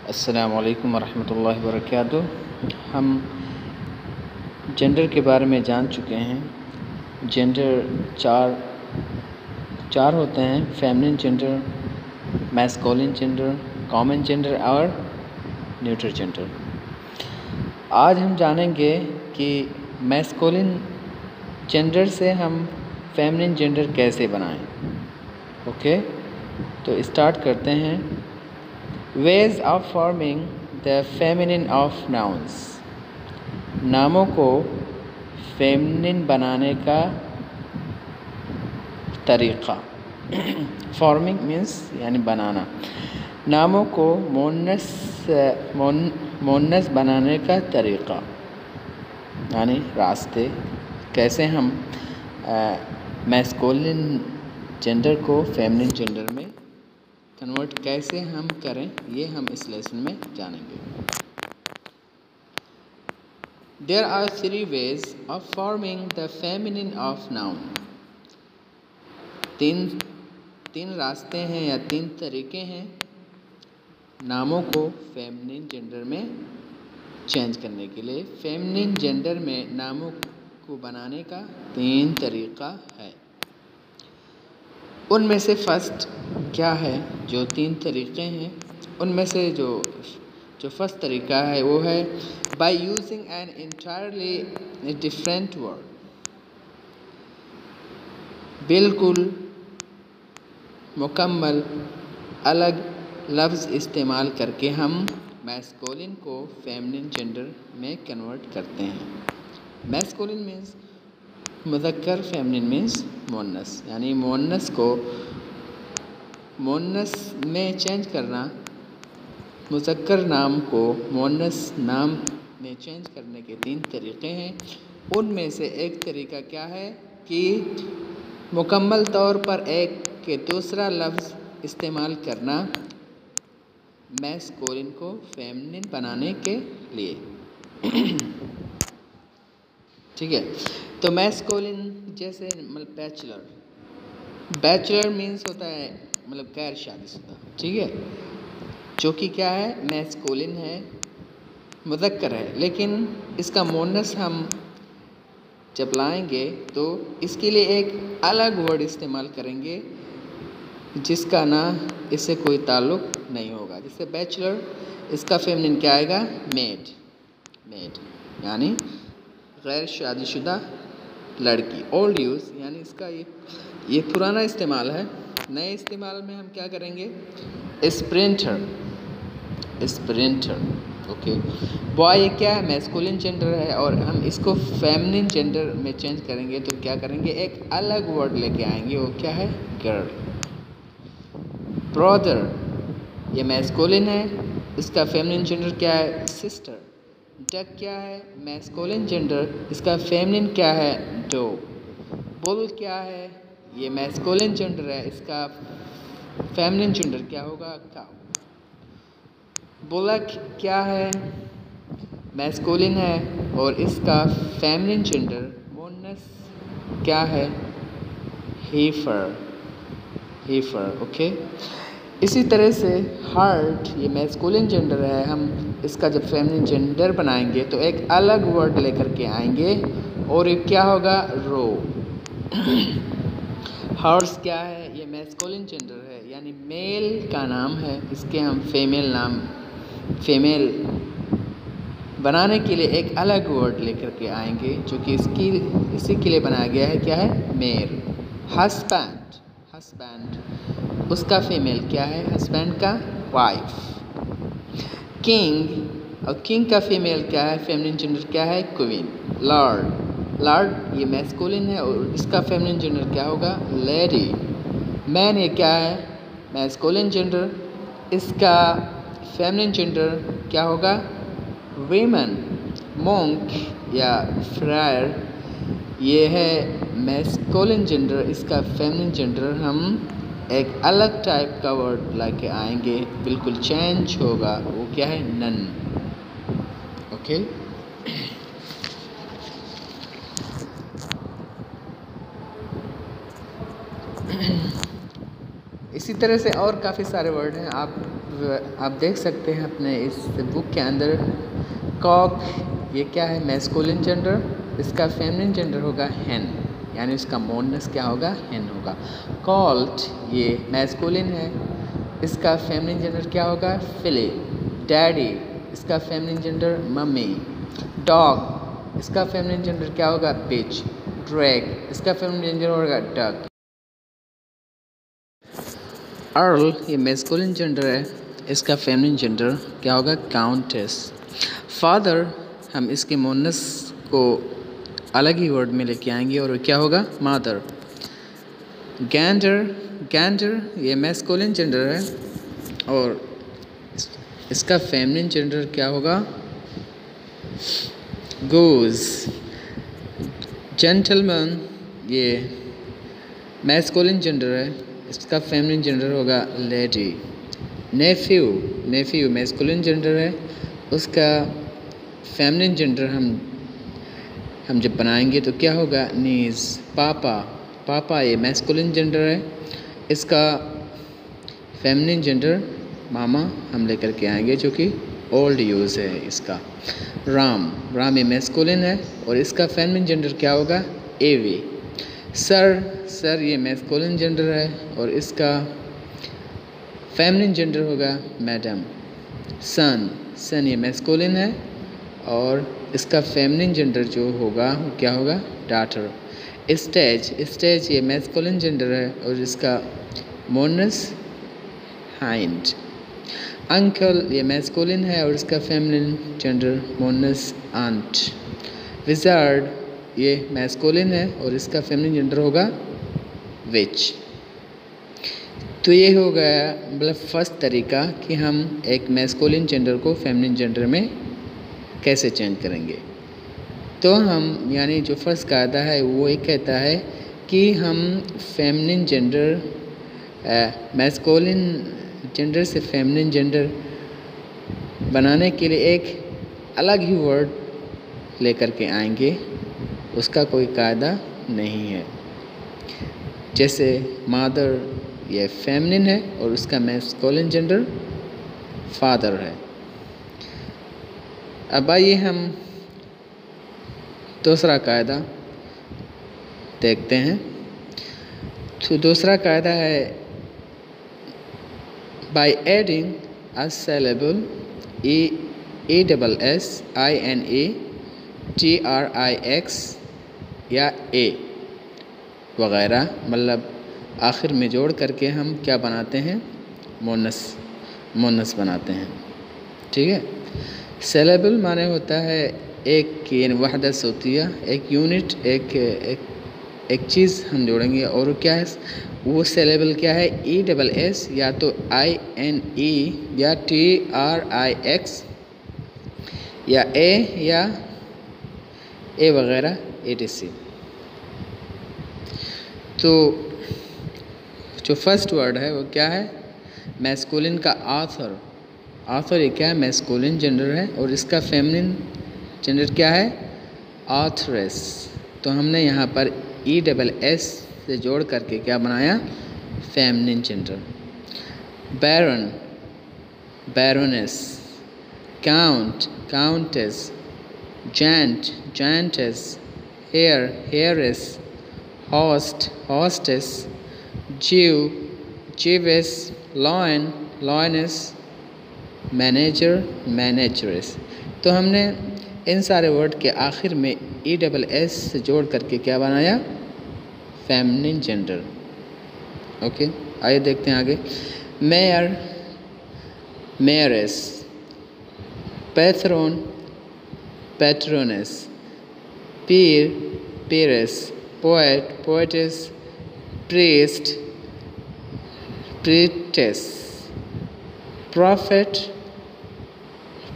अस्सलामु अलैकुम वरहमतुल्लाहि वबरकातुहू। हम जेंडर के बारे में जान चुके हैं। जेंडर चार होते हैं: feminine gender, masculine gender, common gender और न्यूट्रल जेंडर। आज हम जानेंगे कि मैस्कुलिन जेंडर से हम फेमिनिन जेंडर कैसे बनाएं। ओके, तो स्टार्ट करते हैं। Ways of forming the feminine of nouns। नामों को फेमिनिन बनाने का तरीक़ा। फॉर्मिंग मीन्स यानी बनाना। नामों को मोनस बनाने का तरीक़ा यानी रास्ते। कैसे हम मैस्कुलिन जेंडर को फेमिनिन जेंडर में कन्वर्ट कैसे हम करें, ये हम इस लेसन में जानेंगे। There are three ways of forming the feminine of noun। तीन रास्ते हैं या तीन तरीके हैं नामों को फेमिनिन जेंडर में चेंज करने के लिए। फेमिनिन जेंडर में नामों को बनाने का तीन तरीका है। उनमें से फर्स्ट क्या है? जो तीन तरीक़े हैं उनमें से जो फर्स्ट तरीका है वो है by using an entirely different word. बिल्कुल मुकम्मल अलग लफ्ज़ इस्तेमाल करके हम मैस्कुलिन को फेमिनिन जेंडर में कन्वर्ट करते हैं। मैस्कुलिन मीन्स मुज़क्कर, फेमिनिन मीन्स मोनस, यानी मोनस को मोनस में चेंज करना। मुज़क्कर नाम को मोनस नाम में चेंज करने के तीन तरीक़े हैं। उनमें से एक तरीका क्या है कि मुकम्मल तौर पर एक के दूसरा लफ्ज़ इस्तेमाल करना मैस्कुलिन को फेमिनिन बनाने के लिए। ठीक है, तो मैस्कुलिन जैसे मतलब बैचलर मीन्स होता है मतलब गैर शादीशुदा। ठीक है, जो कि क्या है मैस्कुलिन है, मुज़क्कर है, लेकिन इसका मोनस हम जब लाएंगे तो इसके लिए एक अलग वर्ड इस्तेमाल करेंगे जिसका ना इससे कोई ताल्लुक़ नहीं होगा। जैसे बैचलर, इसका फेमिनिन क्या आएगा? मेड यानी गैर शादीशुदा लड़की। ओल्ड यूज़ यानी इसका ये पुराना इस्तेमाल है। नए इस्तेमाल में हम क्या करेंगे? स्प्रिंटर। ओके, बॉय क्या है? मैस्कुलिन जेंडर है और हम इसको फेमिनिन जेंडर में चेंज करेंगे तो क्या करेंगे? एक अलग वर्ड लेके आएंगे, वो क्या है? गर्ल। ब्रदर ये मैस्कुलिन है, इसका फेमिनिन जेंडर क्या है? सिस्टर। डक क्या है? मैस्कुलिन जेंडर, इसका फेमिनिन क्या है? डॉग। बुल क्या है? ये मैस्कुलिन जेंडर है, इसका फेमिनिन जेंडर क्या होगा? काउ। बुलक क्या है? मैस्कुलिन है और इसका फेमिनिन जेंडर मोनस क्या है? हीफर। ओके, इसी तरह से हार्ट ये मैस्कुलिन जेंडर है, हम इसका जब फेमिनिन जेंडर बनाएंगे तो एक अलग वर्ड लेकर के आएंगे और ये क्या होगा? रो। हॉर्स क्या है? ये मैस्कुलिन जेंडर है यानी मेल का नाम है, इसके हम फीमेल बनाने के लिए एक अलग वर्ड लेकर के आएंगे जो कि इसी के लिए बनाया गया है। क्या है? मेयर। हस्बैंड उसका फीमेल क्या है? हस्बैंड का वाइफ। किंग और किंग का फीमेल क्या है? फेमिनिन जेंडर क्या है? क्वीन। लॉर्ड ये मैस्कुलिन है और इसका फेमिनिन जेंडर क्या होगा? लेडी। मैन ये क्या है? मैस्कुलिन जेंडर, इसका फेमिनिन जेंडर क्या होगा? वीमन। मॉन्क या फ्रायर ये है मैस्कुलिन जेंडर, इसका फेमिनिन जेंडर हम एक अलग टाइप का वर्ड लाके आएंगे, बिल्कुल चेंज होगा, वो क्या है? नन। ओके, इसी तरह से और काफ़ी सारे वर्ड हैं, आप देख सकते हैं अपने इस बुक के अंदर। कॉक, ये क्या है? Masculine gender. इसका फेमिनिन जेंडर होगा हैन, यानी उसका मोनस क्या होगा? हैन होगा। कॉल्ट, ये मैस्कुलिन है, इसका फेमिनिन जेंडर क्या होगा? फिले। डैडी, इसका फेमिनिन जेंडर मम्मी। डॉग, इसका फेमिनिन जेंडर क्या होगा? बिच। ड्रैग, इसका फेमिनिन जेंडर होगा डक। अर्ल, ये मैस्कुलिन जेंडर है, इसका फेमिनिन जेंडर क्या होगा? काउंटेस। फादर, हम इसके मोनस को अलग ही वर्ड में लेके आएंगे और क्या होगा? मदर। गैंडर, गैंडर ये मैस्कुलिन जेंडर है और इसका फेमिनिन जेंडर क्या होगा? गोज। जेंटलमैन, ये मैस्कुलिन जेंडर है, इसका फेमिनिन जेंडर होगा lady. Nephew, nephew masculine gender है, उसका फेमिनिन जेंडर हम जब बनाएंगे तो क्या होगा? नीज। पापा, पापा ये मैस्कुलिन जेंडर है, इसका फेमिनिन जेंडर मामा हम लेकर के आएंगे जो कि ओल्ड यूज़ है इसका। राम, राम ये मैस्कुलिन है और इसका फेमिनिन जेंडर क्या होगा? एवी। सर, सर ये मैस्कुलिन जेंडर है और इसका फेमिनिन जेंडर होगा मैडम। सन, सन ये मैस्कुलिन है और इसका फेमिनिन जेंडर जो होगा वो क्या होगा? डॉटर। स्टेज, स्टेज ये मैस्कुलिन जेंडर है और इसका मोनस हाइंड। अंकल, ये मैस्कुलिन है और इसका फेमिनिन जेंडर मोनस आंट। विजार्ड, ये मैस्कुलिन है और इसका फेमिनिन जेंडर होगा विच। तो ये हो गया मतलब फर्स्ट तरीका कि हम एक मैस्कुलिन जेंडर को फेमिनिन जेंडर में कैसे चेंज करेंगे। तो हम यानी जो फर्स्ट कायदा है वो ये कहता है कि हम फेमिनिन जेंडर मैस्कुलिन जेंडर से फेमिनिन जेंडर बनाने के लिए एक अलग ही वर्ड लेकर के आएंगे, उसका कोई कायदा नहीं है। जैसे मदर ये फेमिनिन है और उसका मैस्कुलिन जेंडर फादर है। अब आइए हम दूसरा कायदा देखते हैं। तो दूसरा कायदा है by adding a syllable ESSINATRIX या A वगैरह, मतलब आखिर में जोड़ करके हम क्या बनाते हैं? मोनस, मोनस बनाते हैं। ठीक है। सिलेबल माने होता है एक यानी वहदा सौतिया, एक यूनिट, एक चीज़ हम जोड़ेंगे और क्या है वो सिलेबल क्या है? ESS या तो INE या TRIX या A वगैरह etc। तो जो फर्स्ट वर्ड है वो क्या है? मैस्कुलिन का ऑथर, ऑथर ये क्या है? मैस्कुलिन जेंडर है और इसका फेमिनिन जेंडर क्या है? ऑथरेस। तो हमने यहाँ पर ESS से जोड़ करके क्या बनाया? Feminine gender. Baron, baroness. Count, countess. Gent, gentess. Heir, heiress. Host, hostess. Jew, Jewess. Lion, lioness. Manager, manageress. तो हमने इन सारे वर्ड के आखिर में ESS से जोड़ करके क्या बनाया? Feminine gender. ओके, आइए देखते हैं आगे। Mayor, mayoress. Patron, patroness. Peer, peeress. Poet, poetess. Priest, priestess. Prophet,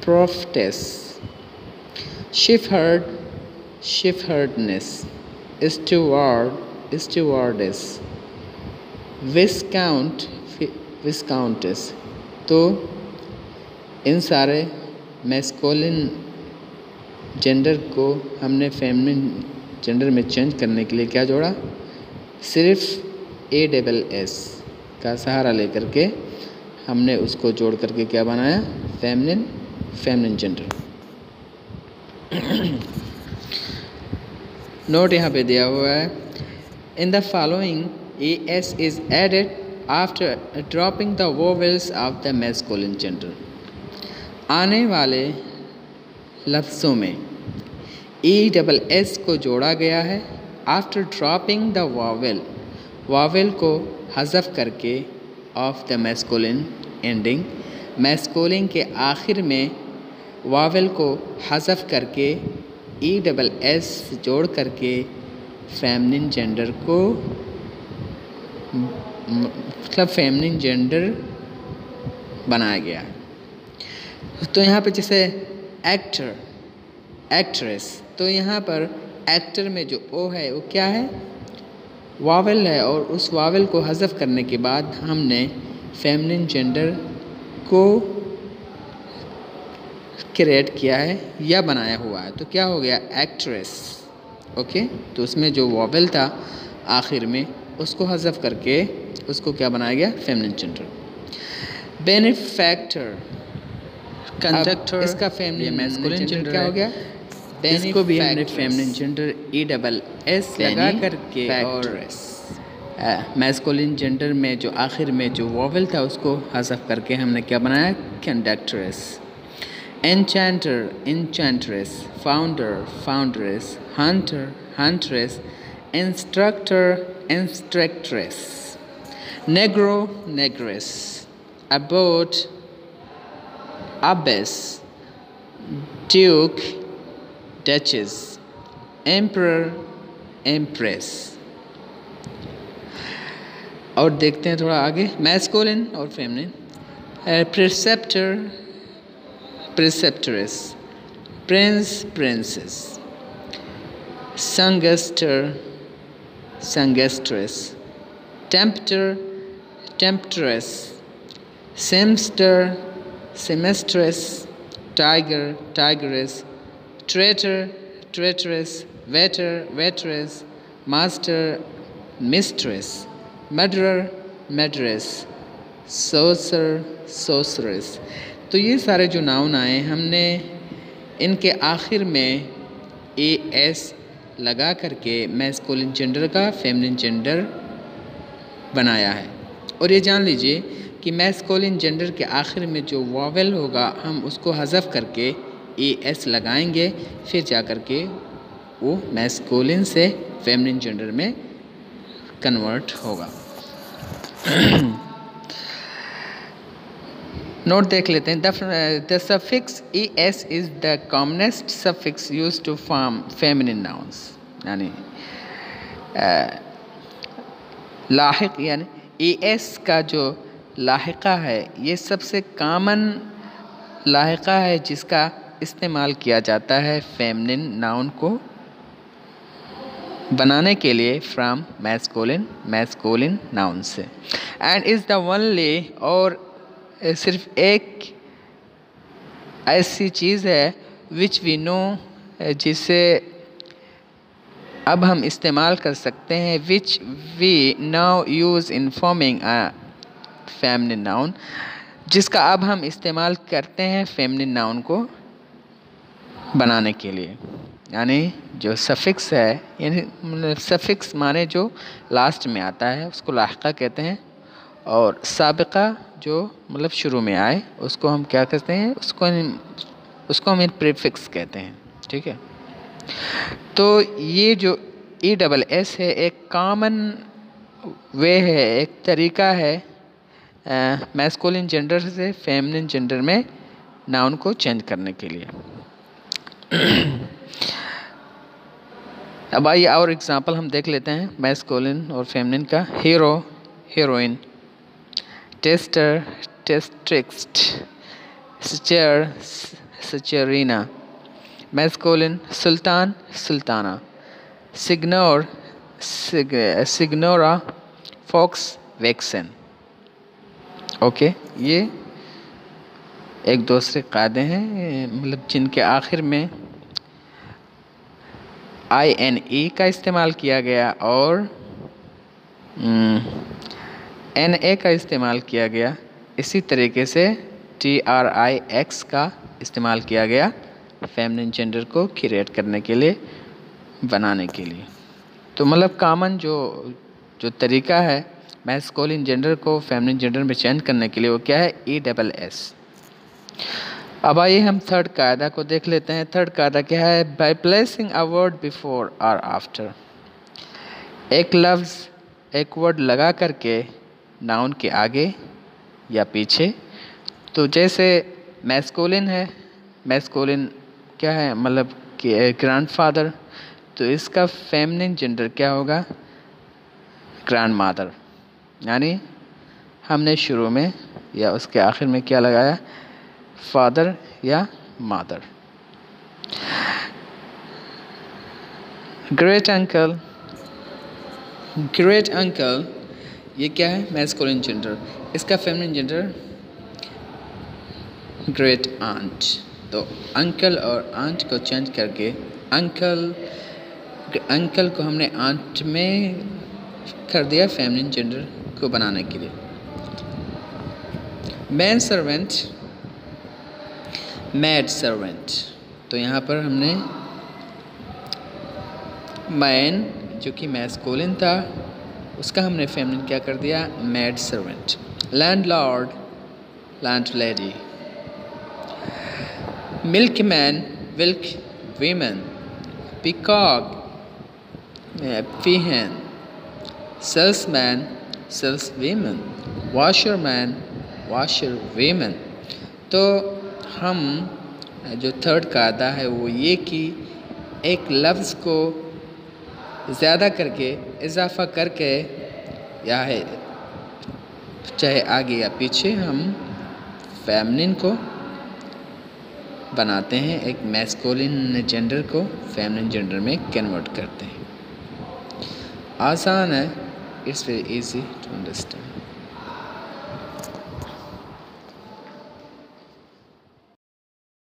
prophetess. shepherd, shepherdess। steward, stewardess। Viscount, viscountess. तो इन सारे मैस्कुलिन जेंडर को हमने फेमिनिन जेंडर में चेंज करने के लिए क्या जोड़ा? सिर्फ ESS। का सहारा लेकर के हमने उसको जोड़ करके क्या बनाया, फेमिनिन जेंडर। नोट यहाँ पे दिया हुआ है, in the following s is added after dropping the vowels of the masculine gender. आने वाले लफ्ज़ों में ESS को जोड़ा गया है आफ्टर ड्रॉपिंग द वावेल को हज़फ करके of the masculine ending, masculine के आखिर में वावेल को हज़फ करके ESS जोड़ करके फेमिनिन जेंडर को मतलब फेमिनिन जेंडर बनाया गया है। तो यहाँ पे जैसे एक्टर, एक्ट्रेस, तो यहाँ पर एक्टर में जो ओ है वो क्या है, वावेल है, और उस वावेल को हज़फ करने के बाद हमने फेमिनिन जेंडर को क्रिएट किया है या बनाया हुआ है। तो क्या हो गया, एक्ट्रेस। ओके, तो उसमें जो वावेल था आखिर में उसको हज़फ करके उसको क्या बनाया गया, फेमिनिन जेंडर। बेनिफैक्टर, कंडक्टर, इसका फेमिनिन मैस्कुलिन जेंडर क्या हो गया, इसको भी हमने फेमिनिन जेंडर ESS लगा करके, और मैस्कुलिन जेंडर में जो आखिर में जो वोवेल था उसको हज़फ करके हमने क्या बनाया, conductress. Enchanter, enchantress, founder, foundress, hunter, huntress, instructor, instructress, negro, negress, abbot, abbess, duke, duchess, emperor, empress. और देखते हैं थोड़ा आगे, मैस्कुलिन और feminine. Preceptor, preceptress, prince, princess, songster, songstress, tempter, temptress, seamster, seamstress, tiger, tigress, traitor, traitress, waiter, waitress, master, mistress, murderer, murderess, sorcerer, sorceress. तो ये सारे जो नाउन आए हमने इनके आखिर में ES लगा करके मैस्कुलिन जेंडर का फेमिनिन जेंडर बनाया है। और ये जान लीजिए कि मैस्कुलिन जेंडर के आखिर में जो वावेल होगा हम उसको हज़फ करके ES लगाएंगे, फिर जा कर के वो मैस्कुलिन से फेमिनिन जेंडर में कन्वर्ट होगा। नोट देख लेते हैं, the suffix ES is the commonest suffix used to form feminine nouns, यानी लाहिक, यानी ES का जो लाहिका है ये सबसे कॉमन लाहिका है जिसका इस्तेमाल किया जाता है फेमिनिन नाउन को बनाने के लिए फ्रॉम मैस्कुलिन नाउन से। एंड इज़ द ओनली, और सिर्फ एक ऐसी चीज़ है विच वी नो, जिसे अब हम इस्तेमाल कर सकते हैं, which we now use in forming a feminine noun, जिसका अब हम इस्तेमाल करते हैं फेमिनिन नाउन को बनाने के लिए। यानी जो सफिक्स है, यानी सफिक्स माने जो लास्ट में आता है उसको लाहिका कहते हैं, और साबिका जो मतलब शुरू में आए उसको हम क्या कहते हैं, उसको हम प्रीफिक्स कहते हैं। ठीक है, तो ये जो ESS है एक कॉमन वे है, एक तरीका है मैस्कुलिन जेंडर से फेमिनिन जेंडर में नाउन को चेंज करने के लिए। अब आइए और एग्जांपल हम देख लेते हैं मैस्कुलिन और फेमिनिन का। Hero, heroine, testator, testatrix, czar, czarina. Masculine sultan, sultana, signor, signora, fox, vixen. Okay, ये एक दूसरे कायदे हैं, मतलब जिनके आखिर में INE का इस्तेमाल किया गया और NA का इस्तेमाल किया गया, इसी तरीके से TRIX का इस्तेमाल किया गया फेमिनिन जेंडर को क्रिएट करने के लिए, बनाने के लिए। तो मतलब कॉमन जो तरीका है मैस्कुलिन जेंडर को फेमिनिन जेंडर में चेंज करने के लिए वो क्या है, ESS। अब आइए हम थर्ड कायदा को देख लेते हैं। थर्ड कायदा क्या है, by placing a word before और आफ्टर। एक लफ्ज़ एक वर्ड लगा करके नाउन के आगे या पीछे। तो जैसे मैस्कुलिन है, मैस्कुलिन क्या है मतलब कि ग्रैंडफादर, तो इसका फेमिनिन जेंडर क्या होगा, ग्रैंडमदर। यानी हमने शुरू में या उसके आखिर में क्या लगाया, फादर या mother. Great uncle, great uncle ये क्या है, मैस्कुलिन जेंडर। इसका फेमिनिन जेंडर ग्रेट आंट। तो अंकल और आंट को चेंज करके अंकल को हमने आंट में कर दिया फेमिनिन जेंडर को बनाने के लिए। Man servant, mad servant. तो यहाँ पर हमने मैन जो कि मैस्कुलिन था उसका हमने फेमिनिन क्या कर दिया, maid servant. Landlord, landlady. Milkman, milk women. Peacock, peahen. Salesman, sales women. Washerman, washer women. तो हम जो थर्ड कायदा है वो ये कि एक लफ्ज़ को ज़्यादा करके, इजाफा करके या है चाहे आगे या पीछे, हम फेमिनिन को बनाते हैं, एक मैस्कुलिन जेंडर को फेमिनिन जेंडर में कन्वर्ट करते हैं। आसान है, it's very easy to understand.